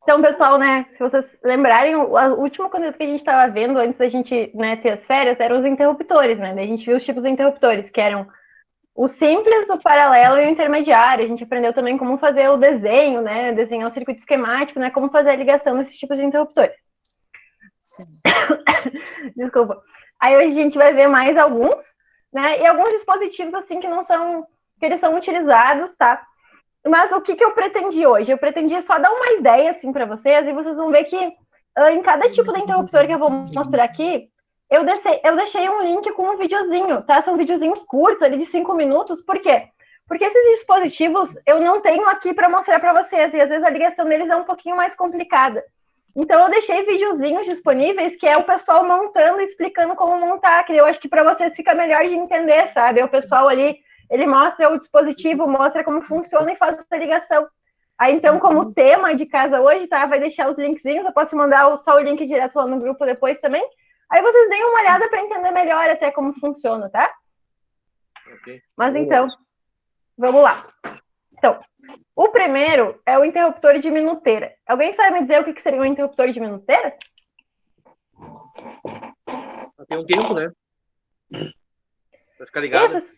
Então, pessoal, né, se vocês lembrarem, o último conteúdo que a gente estava vendo antes da gente, né, ter as férias eram os interruptores, né? Daí a gente viu os tipos de interruptores, que eram o simples, o paralelo e o intermediário. A gente aprendeu também como fazer o desenho, né, desenhar o circuito esquemático, né, como fazer a ligação desses tipos de interruptores. Sim. Desculpa. Aí hoje a gente vai ver mais alguns, né, e alguns dispositivos, assim, que não são, que eles são utilizados, tá? Mas o que eu pretendi hoje? Eu pretendi só dar uma ideia, assim, para vocês, e vocês vão ver que em cada tipo de interruptor que eu vou mostrar aqui, eu deixei um link com um videozinho, tá? São videozinhos curtos, ali de 5 minutos. Por quê? Porque esses dispositivos eu não tenho aqui para mostrar para vocês, e às vezes a ligação deles é um pouquinho mais complicada. Então eu deixei videozinhos disponíveis, que é o pessoal montando e explicando como montar, que eu acho que para vocês fica melhor de entender, sabe? É o pessoal ali, ele mostra o dispositivo, mostra como funciona e faz a ligação. Aí, então, como tema de casa hoje, tá? Vai deixar os linkzinhos, eu posso mandar só o link direto lá no grupo depois também. Aí vocês deem uma olhada para entender melhor até como funciona, tá? Okay. Mas então, vamos lá. Então, o primeiro é o interruptor de minuteira. Alguém sabe me dizer o que seria um interruptor de minuteira? Tem um tempo, né? Pra ficar ligado. Isso.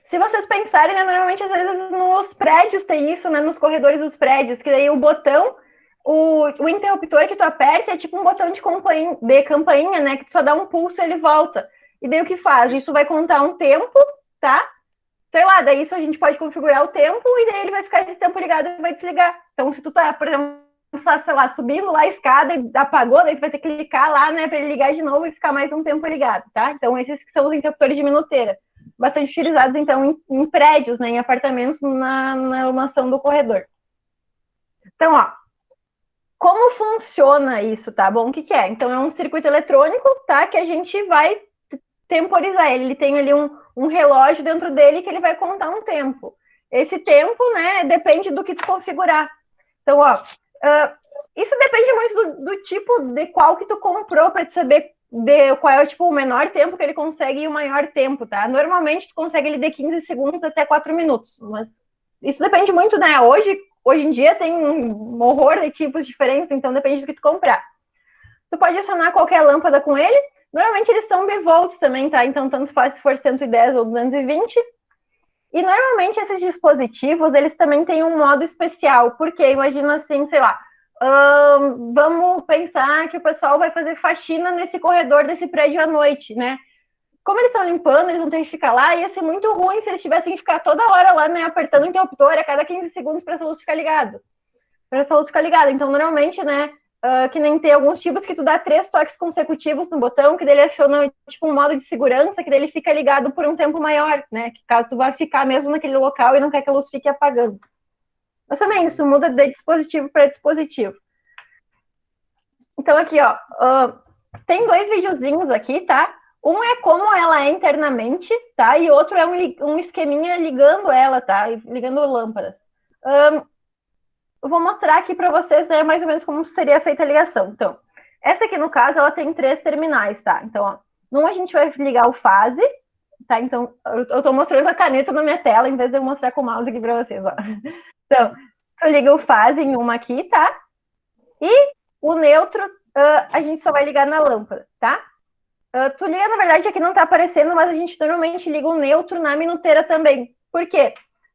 Se vocês pensarem, né, normalmente, às vezes, nos prédios tem isso, né? Nos corredores dos prédios, que daí o botão, o interruptor que tu aperta é tipo um botão de campainha, né? Que tu só dá um pulso e ele volta. E daí o que faz? Isso vai contar um tempo, tá? Sei lá, daí isso a gente pode configurar o tempo e daí ele vai ficar esse tempo ligado e vai desligar. Então, se tu tá, por exemplo, sei lá, subindo lá a escada e apagou, daí tu vai ter que clicar lá, né, pra ele ligar de novo e ficar mais um tempo ligado, tá? Então, esses que são os interruptores de minuteira. Bastante utilizados, então, em prédios, né, em apartamentos, na iluminação do corredor. Então, ó, como funciona isso, tá bom? O que é? Então, é um circuito eletrônico, tá, que a gente vai temporizar ele. Ele tem ali um relógio dentro dele que ele vai contar um tempo. Esse tempo, né, depende do que tu configurar. Então, ó, isso depende muito do tipo de qual que tu comprou para te saber qual é tipo, o menor tempo que ele consegue e o maior tempo, tá? Normalmente tu consegue ele de 15 segundos até 4 minutos, mas isso depende muito, né? Hoje em dia tem um horror de tipos diferentes, então depende do que tu comprar. Tu pode acionar qualquer lâmpada com ele. Normalmente eles são bivolts também, tá? Então tanto faz se for 110 ou 220. E normalmente esses dispositivos, eles também têm um modo especial, porque imagina assim, sei lá, vamos pensar que o pessoal vai fazer faxina nesse corredor desse prédio à noite, né? Como eles estão limpando, eles vão ter que ficar lá, ia ser muito ruim se eles tivessem que ficar toda hora lá, né, apertando o interruptor a cada 15 segundos para essa luz ficar ligada. Então, normalmente, né, que nem tem alguns tipos que tu dá 3 toques consecutivos no botão, que dele aciona tipo um modo de segurança, que dele fica ligado por um tempo maior, né? Que caso tu vá ficar mesmo naquele local e não quer que a luz fique apagando. Mas também isso muda de dispositivo para dispositivo. Então aqui, ó, tem 2 videozinhos aqui, tá? Um é como ela é internamente, tá? E outro é um esqueminha ligando ela, tá? Ligando lâmpadas. Eu vou mostrar aqui para vocês, né, mais ou menos como seria feita a ligação. Então, essa aqui, no caso, ela tem 3 terminais, tá? Então, ó, num a gente vai ligar o fase, tá? Então, eu tô mostrando com a caneta na minha tela, em vez de eu mostrar com o mouse aqui para vocês, ó. Então, eu ligo o fase em uma aqui, tá? E o neutro, a gente só vai ligar na lâmpada, tá? Tu liga, na verdade, aqui não tá aparecendo, mas a gente normalmente liga o neutro na minuteira também. Por quê?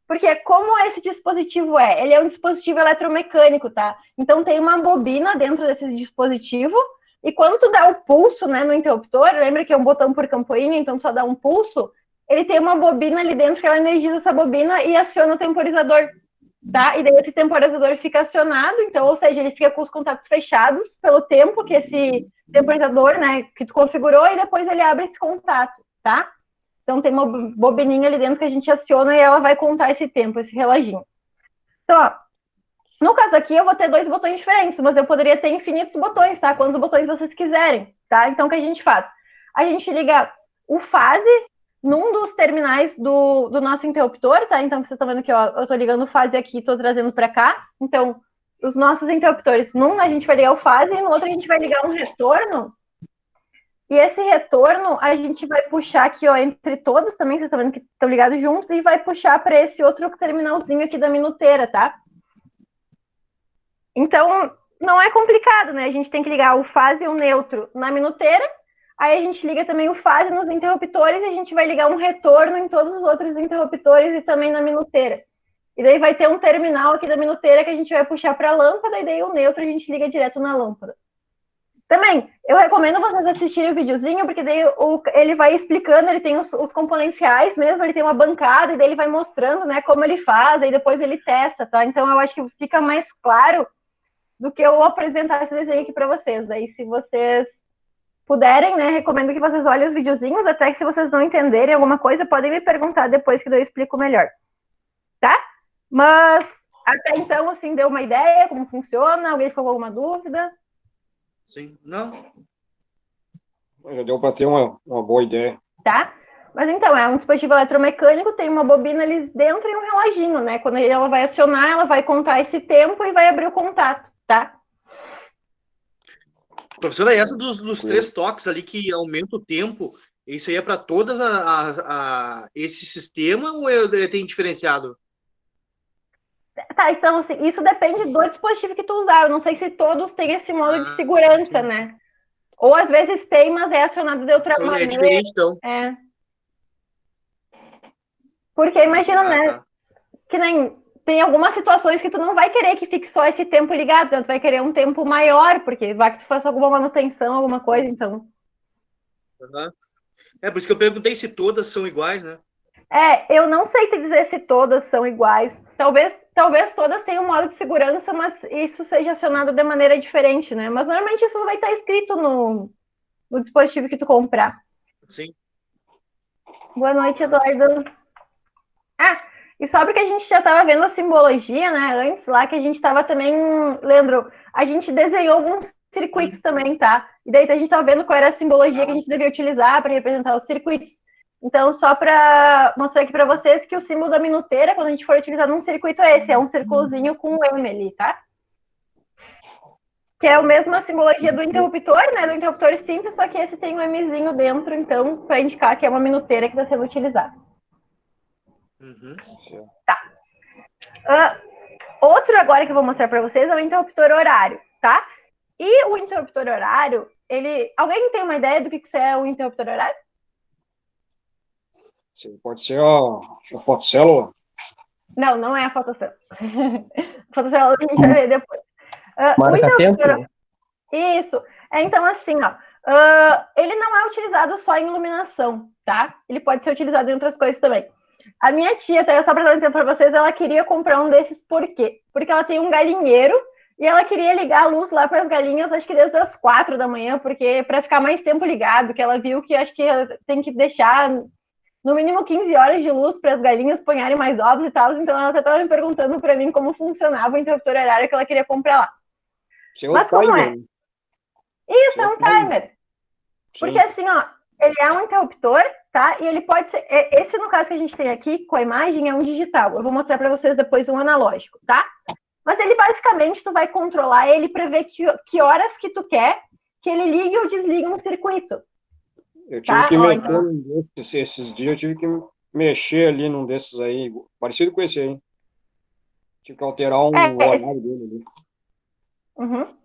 Porque como esse dispositivo ele é um dispositivo eletromecânico, tá? Então tem uma bobina dentro desse dispositivo, e quando tu dá o pulso, né, no interruptor, lembra que é um botão por campainha, então só dá um pulso, ele tem uma bobina ali dentro que ela energiza essa bobina e aciona o temporizador, tá? E daí esse temporizador fica acionado, então, ou seja, ele fica com os contatos fechados pelo tempo que esse temporizador, né, que tu configurou, e depois ele abre esse contato, tá? Então tem uma bobininha ali dentro que a gente aciona e ela vai contar esse tempo, esse reloginho. Então, ó, no caso aqui eu vou ter 2 botões diferentes, mas eu poderia ter infinitos botões, tá? Quantos botões vocês quiserem, tá? Então o que a gente faz? A gente liga o fase num dos terminais do nosso interruptor, tá? Então vocês estão vendo que ó, eu tô ligando o fase aqui, tô trazendo para cá. Então, os nossos interruptores, num a gente vai ligar o fase e no outro a gente vai ligar um retorno. E esse retorno, a gente vai puxar aqui, ó, entre todos também, vocês estão vendo que estão ligados juntos, e vai puxar para esse outro terminalzinho aqui da minuteira, tá? Então, não é complicado, né? A gente tem que ligar o fase e o neutro na minuteira, aí a gente liga também o fase nos interruptores e a gente vai ligar um retorno em todos os outros interruptores e também na minuteira. E daí vai ter um terminal aqui da minuteira que a gente vai puxar para a lâmpada e daí o neutro a gente liga direto na lâmpada. Também, eu recomendo vocês assistirem o videozinho, porque daí ele vai explicando, ele tem os componentes reais mesmo, ele tem uma bancada, e daí ele vai mostrando, né, como ele faz, aí depois ele testa, tá? Então eu acho que fica mais claro do que eu apresentar esse desenho aqui para vocês. Daí, se vocês puderem, né, recomendo que vocês olhem os videozinhos, até que se vocês não entenderem alguma coisa, podem me perguntar depois que eu explico melhor, tá? Mas, até então, assim, deu uma ideia, como funciona? Alguém ficou com alguma dúvida? Sim, não. Já deu para ter uma boa ideia. Tá? Mas então, é um dispositivo eletromecânico, tem uma bobina ali dentro e um reloginho, né? Quando ela vai acionar, ela vai contar esse tempo e vai abrir o contato, tá? Professora, essa dos 3 toques ali que aumenta o tempo, isso aí é para todas esse sistema ou tem diferenciado? Tá, então, assim, isso depende do dispositivo que tu usar. Eu não sei se todos têm esse modo de segurança, sim, né? Ou às vezes tem, mas é acionado de outra maneira. É diferente, então. É. Porque imagina, né? Tá. Que nem tem algumas situações que tu não vai querer que fique só esse tempo ligado, então tu vai querer um tempo maior, porque vai que tu faça alguma manutenção, alguma coisa, então. Uhum. É por isso que eu perguntei se todas são iguais, né? Eu não sei te dizer se todas são iguais. Talvez todas tenham um modo de segurança, mas isso seja acionado de maneira diferente, né? Mas normalmente isso vai estar escrito no dispositivo que tu comprar. Sim. Boa noite, Eduardo. E só porque a gente já estava vendo a simbologia, né? Antes lá, que a gente estava também, Leandro, a gente desenhou alguns circuitos também, tá? E daí a gente estava vendo qual era a simbologia que a gente devia utilizar para representar os circuitos. Então, só para mostrar aqui para vocês que o símbolo da minuteira, quando a gente for utilizar num circuito, é esse, é um círculozinho com um M ali, tá? Que é a mesma simbologia do interruptor, né? Do interruptor simples, só que esse tem um Mzinho dentro, então, para indicar que é uma minuteira que está sendo utilizada. Uhum. Tá. Outro agora que eu vou mostrar para vocês é o interruptor horário, tá? E o interruptor horário, alguém tem uma ideia do que é o interruptor horário? Pode ser a fotocélula? Não, não é a fotocélula. A fotocélula a gente vai ver depois. Marca tempo? Isso. Então, assim, ó, ele não é utilizado só em iluminação, tá? Ele pode ser utilizado em outras coisas também. A minha tia, só para dar um exemplo para vocês, ela queria comprar um desses, por quê? Porque ela tem um galinheiro e ela queria ligar a luz lá para as galinhas, acho que desde as 4 da manhã, porque para ficar mais tempo ligado, que ela viu que acho que tem que deixar no mínimo 15 horas de luz para as galinhas ponharem mais ovos e tal. Então ela até estava me perguntando para mim como funcionava o interruptor horário que ela queria comprar lá. Mas como é? Isso, é um timer. Porque assim, ó, ele é um interruptor, tá? E ele pode ser... Esse, no caso que a gente tem aqui, com a imagem, é um digital. Eu vou mostrar para vocês depois um analógico, tá? Mas ele, basicamente, tu vai controlar ele para ver que horas que tu quer que ele ligue ou desligue um circuito. Eu tive que mexer num desses, esses dias, eu tive que mexer ali num desses aí, parecido com esse aí. Tive que alterar o horário dele ali. Uhum.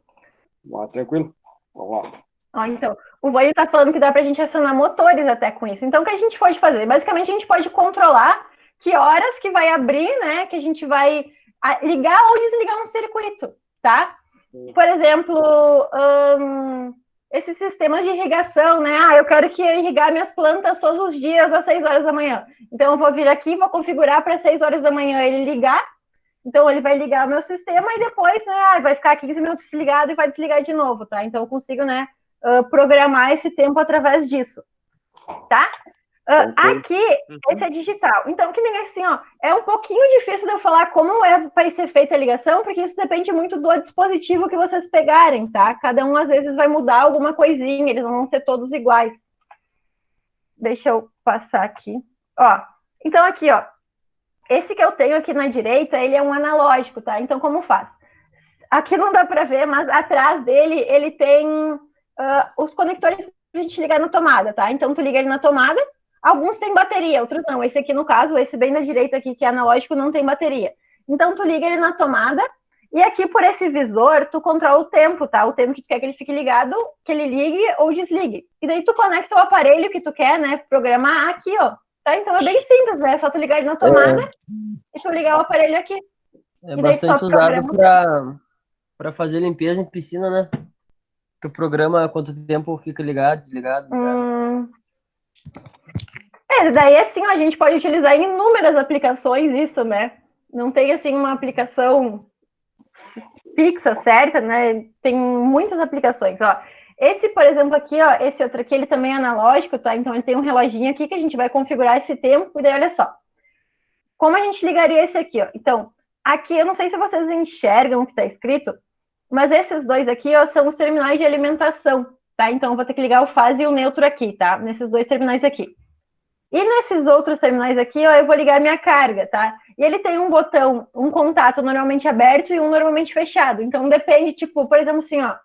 Mas tranquilo? Vamos lá. Então, o Voio está falando que dá para a gente acionar motores até com isso. Então, o que a gente pode fazer? Basicamente, a gente pode controlar que horas que vai abrir, né? Que a gente vai ligar ou desligar um circuito, tá? Por exemplo, esses sistemas de irrigação, né? Eu quero que irrigar minhas plantas todos os dias às 6 horas da manhã. Então, eu vou vir aqui, vou configurar para 6 horas da manhã ele ligar. Então, ele vai ligar o meu sistema e depois, né, vai ficar 15 minutos desligado e vai desligar de novo, tá? Então, eu consigo, né, programar esse tempo através disso, tá? Aqui, esse é digital. Então, que nem assim, ó, é um pouquinho difícil de eu falar como vai ser feita a ligação, porque isso depende muito do dispositivo que vocês pegarem, tá? Cada um, às vezes, vai mudar alguma coisinha, eles não vão ser todos iguais. Deixa eu passar aqui. Ó, então aqui, ó, esse que eu tenho aqui na direita, ele é um analógico, tá? Então, como faz? Aqui não dá para ver, mas atrás dele, ele tem os conectores a gente ligar na tomada, tá? Então, tu liga ele na tomada, alguns têm bateria, outros não. Esse aqui, no caso, esse bem da direita aqui, que é analógico, não tem bateria. Então, tu liga ele na tomada, e aqui, por esse visor, tu controla o tempo, tá? O tempo que tu quer que ele fique ligado, que ele ligue ou desligue. E daí tu conecta o aparelho que tu quer, né, programar aqui, ó. Tá? Então, é bem simples, né? É só tu ligar ele na tomada e tu ligar o aparelho aqui. É E daí tu bastante só usado programa o para fazer limpeza em piscina, né? Tu programa quanto tempo fica ligado, desligado. Daí assim a gente pode utilizar em inúmeras aplicações isso, né? Não tem assim uma aplicação fixa, certa, né? Tem muitas aplicações, ó. Esse, por exemplo, aqui, ó, esse outro aqui, ele também é analógico, tá? Então ele tem um reloginho aqui que a gente vai configurar esse tempo, e daí olha só. Como a gente ligaria esse aqui, ó? Então, aqui, eu não sei se vocês enxergam o que tá escrito, mas esses dois aqui, ó, são os terminais de alimentação, tá? Então eu vou ter que ligar o fase e o neutro aqui, tá? Nesses dois terminais aqui. E nesses outros terminais aqui, ó, eu vou ligar a minha carga, tá? E ele tem um botão, um contato normalmente aberto e um normalmente fechado. Então depende, tipo, por exemplo, assim, ó.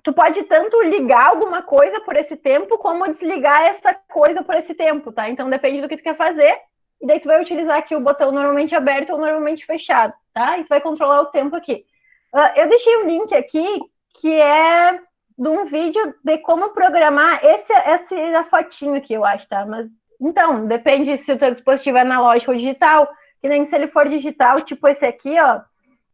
Tu pode tanto ligar alguma coisa por esse tempo, como desligar essa coisa por esse tempo, tá? Então depende do que tu quer fazer. E daí tu vai utilizar aqui o botão normalmente aberto ou normalmente fechado, tá? E tu vai controlar o tempo aqui. Eu deixei um link aqui que é de um vídeo de como programar esse da fotinho aqui, eu acho, tá? Mas então, depende se o teu dispositivo é analógico ou digital, que nem se ele for digital, tipo esse aqui, ó,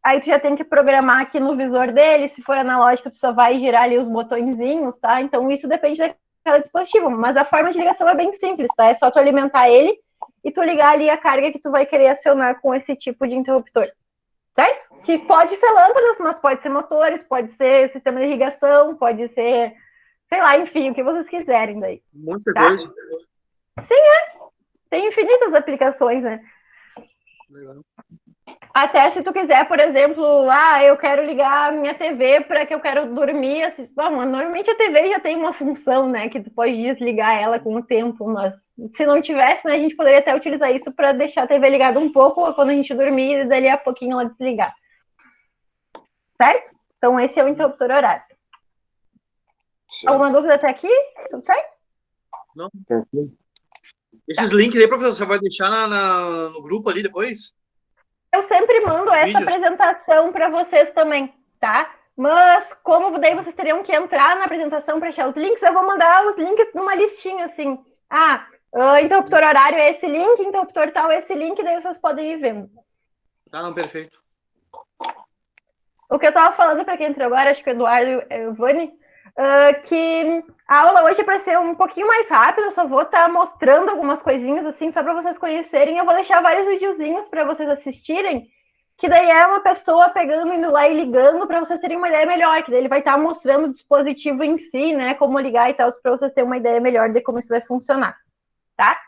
aí tu já tem que programar aqui no visor dele, se for analógico, tu só vai girar ali os botõezinhos, tá? Então isso depende daquela dispositivo, mas a forma de ligação é bem simples, tá? É só tu alimentar ele e tu ligar ali a carga que tu vai querer acionar com esse tipo de interruptor. Certo? Que pode ser lâmpadas, mas pode ser motores, pode ser sistema de irrigação, pode ser, sei lá, enfim, o que vocês quiserem daí. Muita tá? coisa. Sim, tem infinitas aplicações, né? Legal. Até se tu quiser, por exemplo, eu quero ligar a minha TV para que eu quero dormir. Assim, normalmente a TV já tem uma função, né? Que tu pode desligar ela com o tempo, mas se não tivesse, né, a gente poderia até utilizar isso para deixar a TV ligada um pouco quando a gente dormir e dali a pouquinho ela desligar. Certo? Então esse é o interruptor horário. Certo. Alguma dúvida até aqui? Tudo certo? Não. Perfeito. Esses links aí, professor, você vai deixar no grupo ali depois? Eu sempre mando essa apresentação para vocês também, tá? Mas como daí vocês teriam que entrar na apresentação para achar os links, eu vou mandar os links numa listinha assim. Interruptor horário é esse link, interruptor tal é esse link, daí vocês podem ir vendo. Tá, não, perfeito. O que eu estava falando para quem entrou agora, acho que o Eduardo e o Vani, que a aula hoje é para ser um pouquinho mais rápida, eu só vou estar mostrando algumas coisinhas assim, só para vocês conhecerem. Eu vou deixar vários videozinhos para vocês assistirem, que daí é uma pessoa pegando, indo lá e ligando, para vocês terem uma ideia melhor, que daí ele vai estar mostrando o dispositivo em si, né, como ligar e tal, para vocês terem uma ideia melhor de como isso vai funcionar, tá?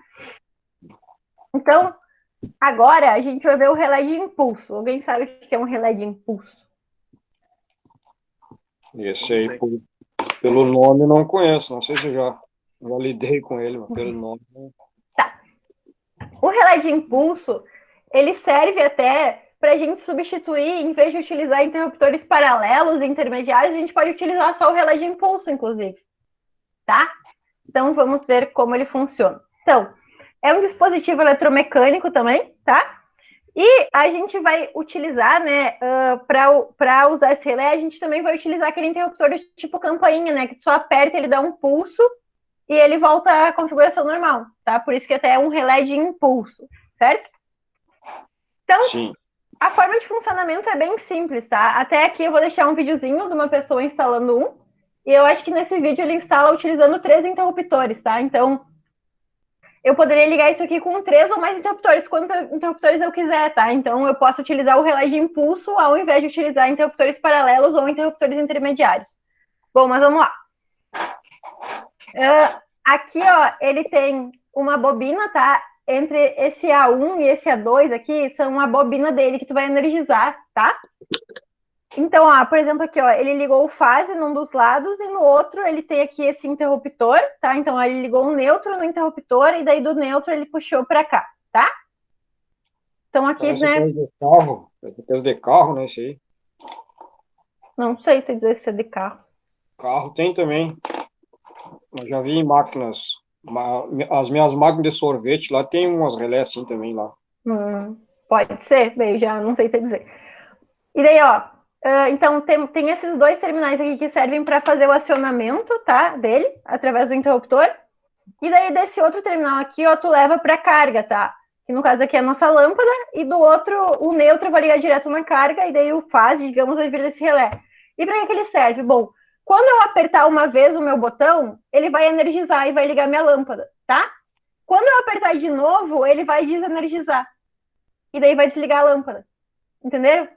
Então, agora a gente vai ver o relé de impulso. Alguém sabe o que é um relé de impulso? Esse aí, pelo nome, eu não conheço. Não sei se eu já lidei com ele, mas pelo nome... Tá. O relé de impulso, ele serve até para a gente substituir, em vez de utilizar interruptores paralelos e intermediários, a gente pode utilizar só o relé de impulso, inclusive. Tá? Então, vamos ver como ele funciona. Então, é um dispositivo eletromecânico também, tá? E a gente vai utilizar, né, para usar esse relé, a gente também vai utilizar aquele interruptor tipo campainha, né, que tu só aperta, ele dá um pulso e ele volta à configuração normal, tá? Por isso que até é um relé de impulso, certo? Então, sim, a forma de funcionamento é bem simples, tá? Até aqui eu vou deixar um videozinho de uma pessoa instalando um, e eu acho que nesse vídeo ele instala utilizando 3 interruptores, tá? Então, eu poderia ligar isso aqui com 3 ou mais interruptores, quantos interruptores eu quiser, tá? Então, eu posso utilizar o relé de impulso ao invés de utilizar interruptores paralelos ou interruptores intermediários. Bom, mas vamos lá. Aqui, ó, ele tem uma bobina, tá? Entre esse A1 e esse A2 aqui, são a bobina dele que tu vai energizar, tá? Então, ó, por exemplo, aqui, ó, ele ligou o fase num dos lados e no outro ele tem aqui esse interruptor, tá? Então, ó, ele ligou um neutro no interruptor e daí do neutro ele puxou para cá, tá? Então, aqui, parece né? Peça de carro, né, isso aí? Não sei te dizer se é de carro. Carro tem também. Eu já vi em máquinas, as minhas máquinas de sorvete lá tem umas relé assim também lá. Pode ser, daí já não sei te dizer. E daí, ó, então tem esses dois terminais aqui que servem para fazer o acionamento, tá, dele, através do interruptor. E daí desse outro terminal aqui, ó, tu leva para carga, tá? Que no caso aqui é a nossa lâmpada, e do outro, o neutro vai ligar direto na carga, e daí o faz, digamos, vai vir desse relé. E para que ele serve? Bom, quando eu apertar uma vez o meu botão, ele vai energizar e vai ligar minha lâmpada, tá? Quando eu apertar de novo, ele vai desenergizar. E daí vai desligar a lâmpada. Entenderam?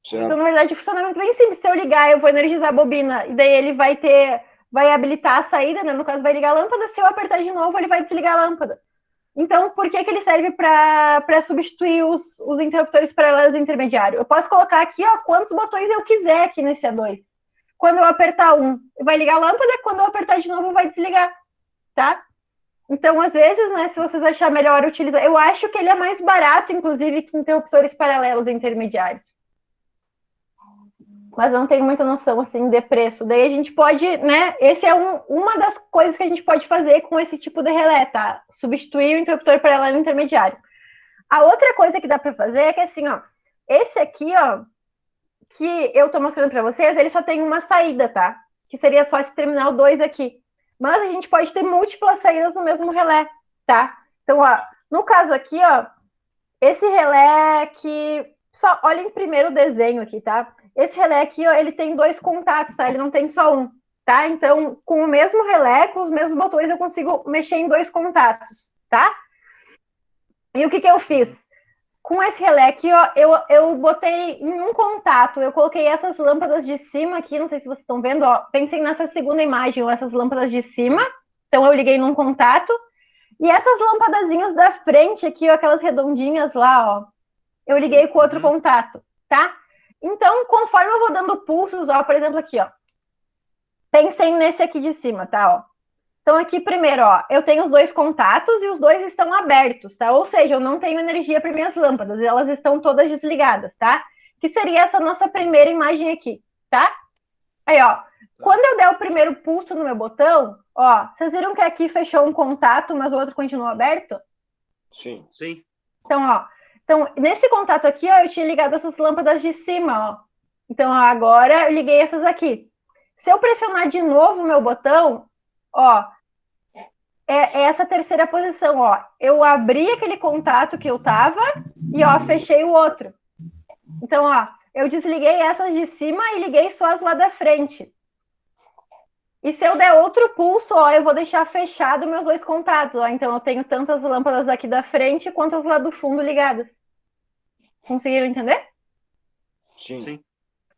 Certo. Então, na verdade, o funcionamento é bem simples. Se eu ligar, eu vou energizar a bobina, e daí ele vai habilitar a saída, né? No caso, vai ligar a lâmpada. Se eu apertar de novo, ele vai desligar a lâmpada. Então, por que ele serve para substituir os interruptores paralelos intermediários? Eu posso colocar aqui, ó, quantos botões eu quiser aqui nesse A2. Quando eu apertar um, vai ligar a lâmpada. Quando eu apertar de novo, vai desligar, tá? Então, às vezes, né, se vocês acharem melhor utilizar, eu acho que ele é mais barato, inclusive, que interruptores paralelos intermediários. Mas não tenho muita noção, assim, de preço. Daí a gente pode, né, esse é uma das coisas que a gente pode fazer com esse tipo de relé, tá? Substituir o interruptor paralelo intermediário. A outra coisa que dá para fazer é que, assim, ó, esse aqui, ó, que eu tô mostrando para vocês, ele só tem uma saída, tá? Que seria só esse terminal 2 aqui. Mas a gente pode ter múltiplas saídas no mesmo relé, tá? Então, ó, no caso aqui, ó, esse relé que... Só olhem primeiro o desenho aqui, tá? Esse relé aqui, ó, ele tem dois contatos, tá? Ele não tem só um, tá? Então, com o mesmo relé, com os mesmos botões, eu consigo mexer em dois contatos, tá? E o que eu fiz? Com esse relé aqui, ó, eu botei em um contato, eu coloquei essas lâmpadas de cima aqui, não sei se vocês estão vendo, ó, pensem nessa segunda imagem, ó, essas lâmpadas de cima, então eu liguei num contato, e essas lâmpadazinhas da frente aqui, ó, aquelas redondinhas lá, ó, eu liguei com outro contato, tá? Então, conforme eu vou dando pulsos, ó, por exemplo, aqui, ó, pensem nesse aqui de cima, tá, ó. Então, aqui primeiro, ó, eu tenho os dois contatos e os dois estão abertos, tá? Ou seja, eu não tenho energia para minhas lâmpadas, elas estão todas desligadas, tá? Que seria essa nossa primeira imagem aqui, tá? Aí, ó, quando eu der o primeiro pulso no meu botão, ó, vocês viram que aqui fechou um contato, mas o outro continua aberto? Sim. Sim. Então, ó, nesse contato aqui, ó, eu tinha ligado essas lâmpadas de cima, ó. Então, ó, agora eu liguei essas aqui. Se eu pressionar de novo o meu botão, ó, é essa terceira posição, ó. Eu abri aquele contato que eu tava e, ó, fechei o outro. Então, ó, eu desliguei essas de cima e liguei só as lá da frente. E se eu der outro pulso, ó, eu vou deixar fechado meus dois contatos, ó. Então, eu tenho tanto as lâmpadas aqui da frente quanto as lá do fundo ligadas. Conseguiram entender? Sim.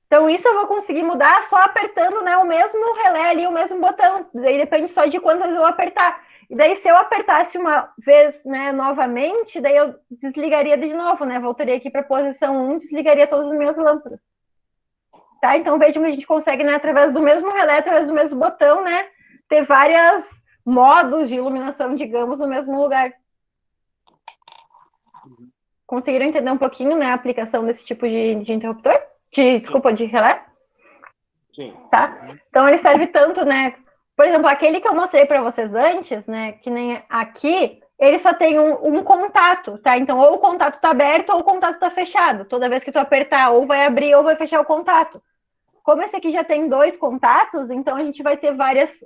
Então, isso eu vou conseguir mudar só apertando, né, o mesmo relé ali, o mesmo botão. Daí depende só de quantas vezes eu apertar. E daí, se eu apertasse uma vez, né, novamente, daí eu desligaria de novo, né? Voltaria aqui para a posição 1, desligaria todas as minhas lâmpadas. Tá? Então, vejam que a gente consegue, né, através do mesmo relé, através do mesmo botão, né, ter vários modos de iluminação, digamos, no mesmo lugar. Conseguiram entender um pouquinho, né, a aplicação desse tipo de interruptor? Desculpa, de relé? Sim. Tá? Então ele serve tanto, né? Por exemplo, aquele que eu mostrei para vocês antes, né? Que nem aqui, ele só tem um contato, tá? Então, ou o contato tá aberto ou o contato tá fechado. Toda vez que tu apertar, ou vai abrir ou vai fechar o contato. Como esse aqui já tem dois contatos, então a gente vai ter várias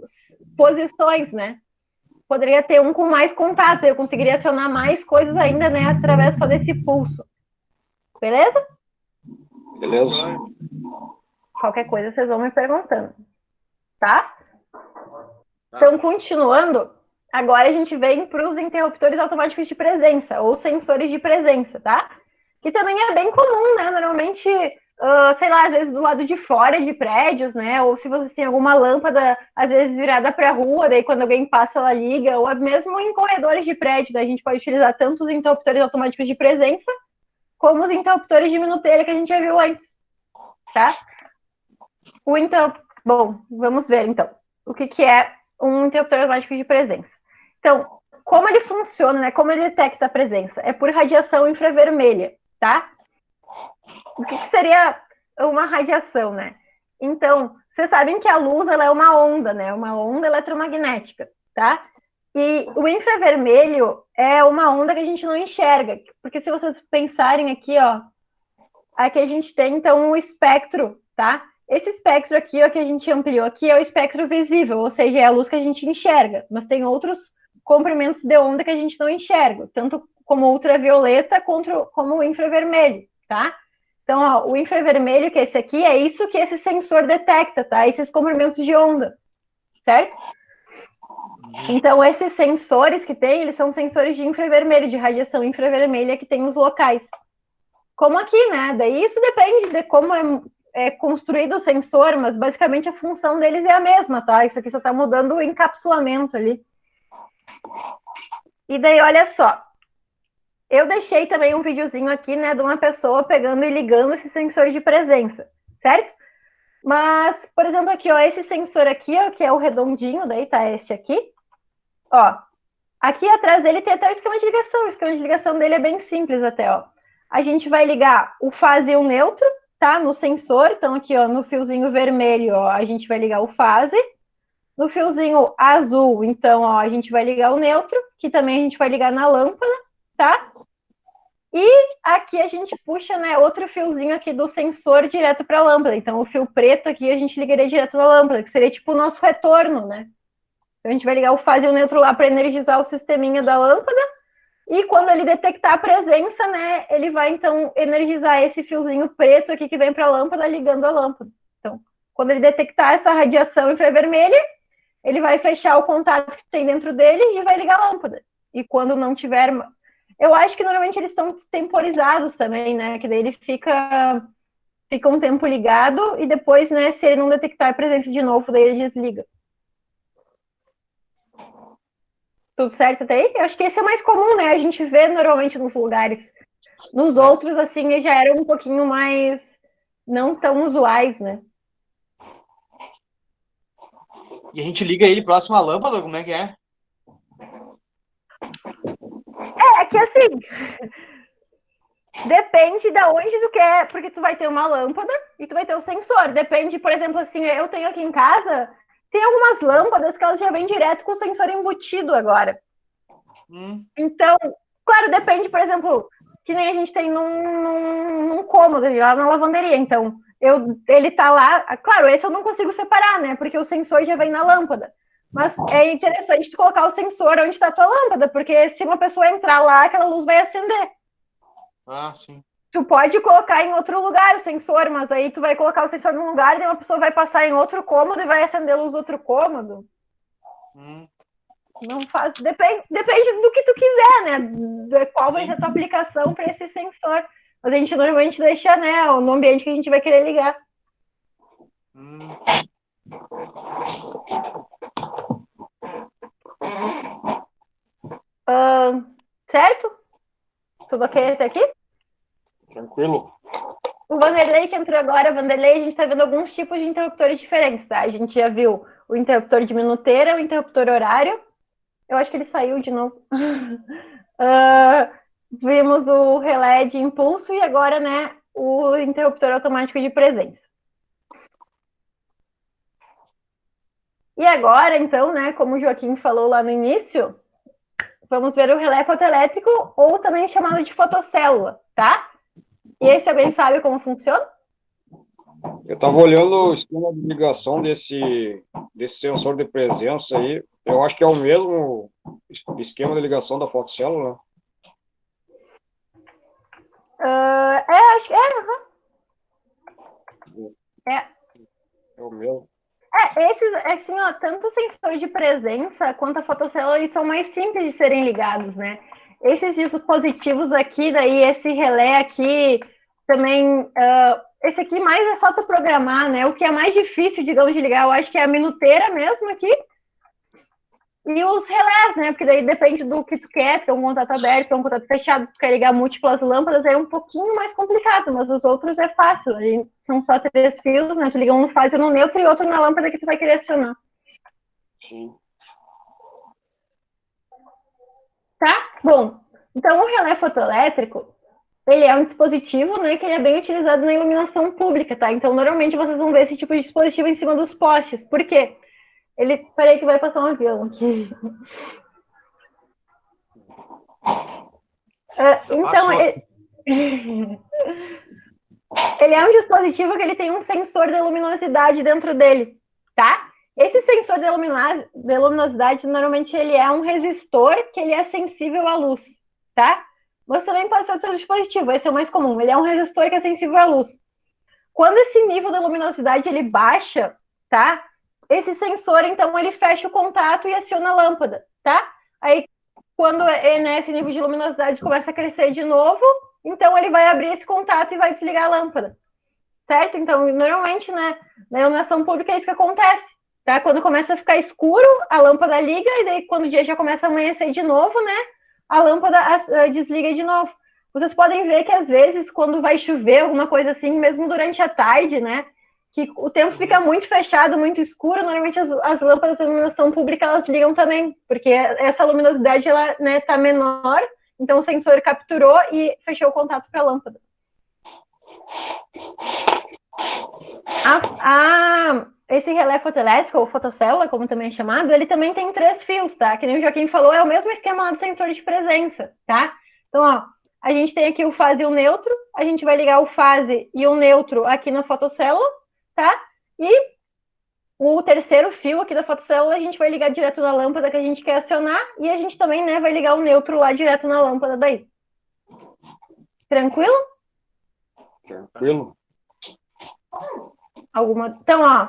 posições, né? Poderia ter um com mais contatos, eu conseguiria acionar mais coisas ainda, né? Através só desse pulso. Beleza? Beleza. Qualquer coisa vocês vão me perguntando, tá? Então, continuando, agora a gente vem para os interruptores automáticos de presença, ou sensores de presença, tá? Que também é bem comum, né? Normalmente, sei lá, às vezes do lado de fora de prédios, né? Ou se você tem alguma lâmpada, às vezes virada para a rua, daí quando alguém passa, ela liga, ou mesmo em corredores de prédio, daí a gente pode utilizar tanto os interruptores automáticos de presença, como os interruptores de minuteira que a gente já viu antes, tá? Bom, vamos ver então o que é um interruptor automático de presença. Então, como ele funciona, né? Como ele detecta a presença? É por radiação infravermelha, tá? O que seria uma radiação, né? Então, vocês sabem que a luz ela é uma onda, né? Uma onda eletromagnética, tá? E o infravermelho é uma onda que a gente não enxerga, porque se vocês pensarem aqui, ó, aqui a gente tem então o espectro, tá? Esse espectro aqui, ó, que a gente ampliou aqui, é o espectro visível, ou seja, é a luz que a gente enxerga, mas tem outros comprimentos de onda que a gente não enxerga, tanto como ultravioleta como o infravermelho, tá? Então, ó, o infravermelho, que é esse aqui, é isso que esse sensor detecta, tá? Esses comprimentos de onda, certo? Então, esses sensores que tem, eles são sensores de infravermelho, de radiação infravermelha que tem nos locais. Como aqui, né? Daí isso depende de como é construído o sensor, mas basicamente a função deles é a mesma, tá? Isso aqui só tá mudando o encapsulamento ali. E daí, olha só. Eu deixei também um videozinho aqui, né, de uma pessoa pegando e ligando esse sensor de presença, certo? Mas, por exemplo, aqui, ó, esse sensor aqui, ó, que é o redondinho, daí tá este aqui, ó. Aqui atrás dele tem até o esquema de ligação. O esquema de ligação dele é bem simples até, ó. A gente vai ligar o fase e o neutro, tá? No sensor. Então, aqui, ó, no fiozinho vermelho, ó, a gente vai ligar o fase. No fiozinho azul, então, ó, a gente vai ligar o neutro, que também a gente vai ligar na lâmpada, tá? E aqui a gente puxa, né, outro fiozinho aqui do sensor direto para a lâmpada. Então, o fio preto aqui a gente ligaria direto na lâmpada, que seria tipo o nosso retorno, né? Então, a gente vai ligar o fase e o neutro lá para energizar o sisteminha da lâmpada. E quando ele detectar a presença, né, ele vai, então, energizar esse fiozinho preto aqui que vem para a lâmpada, ligando a lâmpada. Então, quando ele detectar essa radiação infravermelha, ele vai fechar o contato que tem dentro dele e vai ligar a lâmpada. E quando não tiver... Eu acho que normalmente eles estão temporizados também, né, que daí ele fica um tempo ligado e depois, né, se ele não detectar a presença de novo, daí ele desliga. Tudo certo até aí? Eu acho que esse é o mais comum, né? A gente vê normalmente nos lugares. Nos outros, assim, já eram um pouquinho mais não tão usuais, né? E a gente liga ele próximo à lâmpada, como é que é? É que assim, depende da onde tu quer, porque tu vai ter uma lâmpada e tu vai ter o sensor. Depende, por exemplo, assim, eu tenho aqui em casa, tem algumas lâmpadas que elas já vêm direto com o sensor embutido agora. Então, claro, depende, por exemplo, que nem a gente tem num cômodo lá na lavanderia. Então, ele tá lá, claro, esse eu não consigo separar, né? Porque o sensor já vem na lâmpada. Mas é interessante tu colocar o sensor onde está a tua lâmpada, porque se uma pessoa entrar lá, aquela luz vai acender. Ah, sim. Tu pode colocar em outro lugar o sensor, mas aí tu vai colocar o sensor num lugar e uma pessoa vai passar em outro cômodo e vai acender a luz do outro cômodo. Não faz. Depende do que tu quiser, né? De qual vai ser a tua aplicação para esse sensor. Mas a gente normalmente deixa, né, no ambiente que a gente vai querer ligar. Certo? Tudo ok até aqui? Tranquilo. O Vanderlei que entrou agora, Vanderlei, a gente está vendo alguns tipos de interruptores diferentes, tá? A gente já viu o interruptor de minuteira, o interruptor horário. Eu acho que ele saiu de novo. Vimos o relé de impulso e agora, né, o interruptor automático de presença. E agora, então, né, como o Joaquim falou lá no início, vamos ver o relé fotoelétrico, ou também chamado de fotocélula, tá? E esse alguém sabe como funciona? Eu estava olhando o esquema de ligação desse sensor de presença aí. Eu acho que é o mesmo esquema de ligação da fotocélula. Acho que é. É o mesmo. Esses, assim, ó, tanto o sensor de presença quanto a fotocélula, eles são mais simples de serem ligados, né? Esses dispositivos aqui, daí esse relé aqui, também, esse aqui mais é só tu programar, né? O que é mais difícil, digamos, de ligar, eu acho que é a minuteira mesmo aqui, e os relés, né? Porque daí depende do que tu quer, se é um contato aberto, se é um contato fechado, tu quer ligar múltiplas lâmpadas, é um pouquinho mais complicado, mas os outros é fácil. São só 3 fios, né? Tu liga um no fase no neutro e outro na lâmpada que tu vai querer acionar. Sim. Tá? Bom, então o relé fotoelétrico, ele é um dispositivo, né, que ele é bem utilizado na iluminação pública, tá? Então, normalmente vocês vão ver esse tipo de dispositivo em cima dos postes. Por quê? Peraí que vai passar um avião aqui. Então, ele é um dispositivo que ele tem um sensor de luminosidade dentro dele, tá? Esse sensor de luminosidade, normalmente, ele é um resistor que ele é sensível à luz, tá? Você também pode ser outro dispositivo, esse é o mais comum. Ele é um resistor que é sensível à luz. Quando esse nível de luminosidade ele baixa, tá? Esse sensor, então, ele fecha o contato e aciona a lâmpada, tá? Aí, quando né, esse nível de luminosidade começa a crescer de novo, então ele vai abrir esse contato e vai desligar a lâmpada, certo? Então, normalmente, né, na iluminação pública é isso que acontece, tá? Quando começa a ficar escuro, a lâmpada liga, e daí quando o dia já começa a amanhecer de novo, né, a lâmpada desliga de novo. Vocês podem ver que às vezes, quando vai chover, alguma coisa assim, mesmo durante a tarde, né, que o tempo fica muito fechado, muito escuro, normalmente as lâmpadas de iluminação pública, elas ligam também, porque essa luminosidade, ela, né, tá menor, então o sensor capturou e fechou o contato para a lâmpada. Esse relé fotoelétrico, ou fotocélula, como também é chamado, ele também tem 3 fios, tá? Que nem o Joaquim falou, é o mesmo esquema lá do sensor de presença, tá? Então, ó, a gente tem aqui o fase e o neutro, a gente vai ligar o fase e o neutro aqui na fotocélula, tá? E o terceiro fio aqui da fotocélula a gente vai ligar direto na lâmpada que a gente quer acionar, e a gente também, né, vai ligar o neutro lá direto na lâmpada daí. Tranquilo? Tranquilo. Então, ó,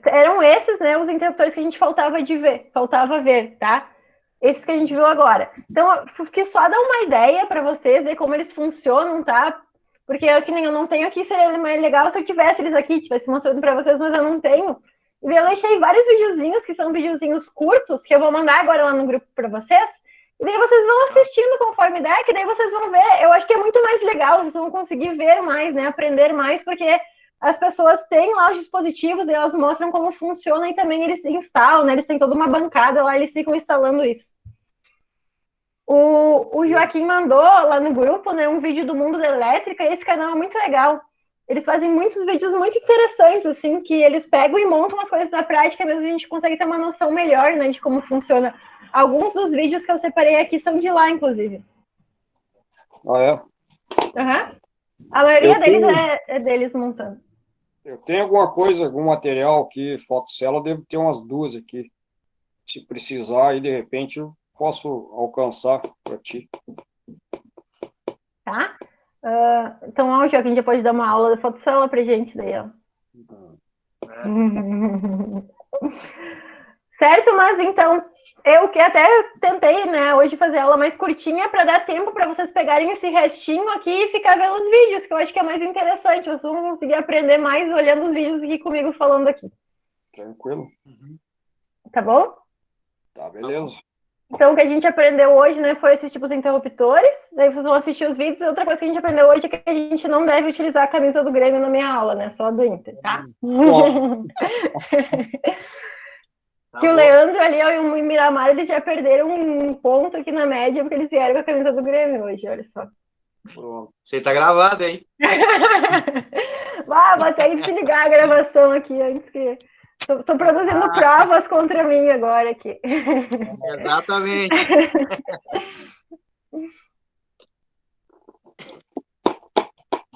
eram esses, né, os interruptores que a gente faltava ver, tá? Esses que a gente viu agora. Então, que só dar uma ideia para vocês, ver como eles funcionam, tá? Porque que nem eu não tenho aqui, seria mais legal se eu tivesse eles aqui, tivesse mostrando para vocês, mas eu não tenho. E eu deixei vários videozinhos, que são videozinhos curtos, que eu vou mandar agora lá no grupo para vocês. E daí vocês vão assistindo conforme der, que daí vocês vão ver. Eu acho que é muito mais legal, vocês vão conseguir ver mais, né? Aprender mais, porque as pessoas têm lá os dispositivos e elas mostram como funciona e também eles instalam, né? Eles têm toda uma bancada lá, eles ficam instalando isso. O Joaquim mandou lá no grupo, né, um vídeo do Mundo da Elétrica, e esse canal é muito legal. Eles fazem muitos vídeos muito interessantes, assim, que eles pegam e montam as coisas na prática, mesmo a gente consegue ter uma noção melhor, né, de como funciona. Alguns dos vídeos que eu separei aqui são de lá, inclusive. Ah, é? Uhum. A maioria deles é deles montando. Eu tenho alguma coisa, algum material aqui, fotocélula, devo ter umas 2 aqui. Se precisar, aí de repente eu posso alcançar para ti. Tá? Então, ó, o Joaquim já pode dar uma aula de fotocélula pra gente daí, ó. Certo? Mas então, eu que até tentei, né, hoje fazer ela mais curtinha para dar tempo para vocês pegarem esse restinho aqui e ficar vendo os vídeos, que eu acho que é mais interessante. Vocês vão conseguir aprender mais olhando os vídeos aqui comigo falando aqui. Tranquilo. Tá bom? Tá, beleza. Então, o que a gente aprendeu hoje, né, foi esses tipos de interruptores. Daí vocês vão assistir os vídeos. E outra coisa que a gente aprendeu hoje é que a gente não deve utilizar a camisa do Grêmio na minha aula, né? Só a do Inter, tá? Que o Leandro ali e o Miramar, eles já perderam um ponto aqui na média, porque eles vieram com a camisa do Grêmio hoje, olha só. Pronto. Você tá gravado, hein? Vou até desligar a gravação aqui antes que... Tô produzindo provas contra mim agora aqui. Exatamente.